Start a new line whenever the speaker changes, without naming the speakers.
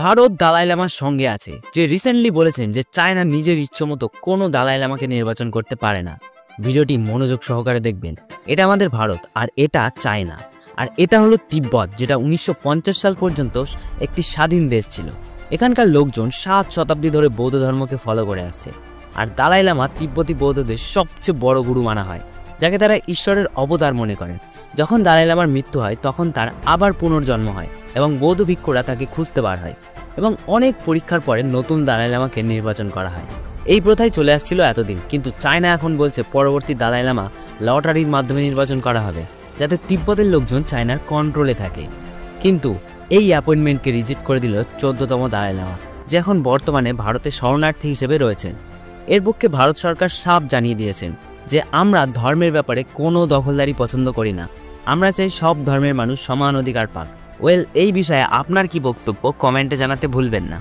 ভারত দালাই লামার সঙ্গে আছে, যে রিসেন্টলি বলেছেন যে চায়না নিজের ইচ্ছামতো কোনো দালাই লামাকে নির্বাচন করতে পারে না। ভিডিওটি মনোযোগ সহকারে দেখবেন। এটা আমাদের ভারত আর এটা চায়না, আর এটা হলো তিব্বত, যেটা 1950 সাল পর্যন্ত একটি স্বাধীন দেশ ছিল। এখানকার লোকজন 7 শতাব্দী ধরে বৌদ্ধ ধর্মকে ফলো করে আসছে, আর দালাই লামা তিব্বতী বৌদ্ধদের সবচেয়ে বড় গুরু মানা হয়, যাকে তারা ঈশ্বরের অবতার মনে করেন। যখন দালাই লামার মৃত্যু হয় তখন তার আবার পুনর্জন্ম হয় এবং বৌদ্ধ ভিক্ষুরা তাকে খুঁজতে বার হয় এবং অনেক পরীক্ষার পরে নতুন দালাই লামাকে নির্বাচন করা হয়। এই প্রথাই চলে আসছিল এতদিন, কিন্তু চায়না এখন বলছে পরবর্তী দালাই লামা লটারির মাধ্যমে নির্বাচন করা হবে, যাতে তিব্বতের লোকজন চায়নার কন্ট্রোলে থাকে। কিন্তু এই অ্যাপয়েন্টমেন্টকে রিজেক্ট করে দিল 14তম দালাই লামা, যে এখন বর্তমানে ভারতের শরণার্থী হিসেবে রয়েছেন। এর পক্ষে ভারত সরকার সাফ জানিয়ে দিয়েছেন যে আমরা ধর্মের ব্যাপারে কোনো দখলদারি পছন্দ করি না, আমরা চাই সব ধর্মের মানুষ সমান অধিকার পাক। এই বিষয়ে আপনার কি বক্তব্য কমেন্টে জানাতে ভুলবেন না।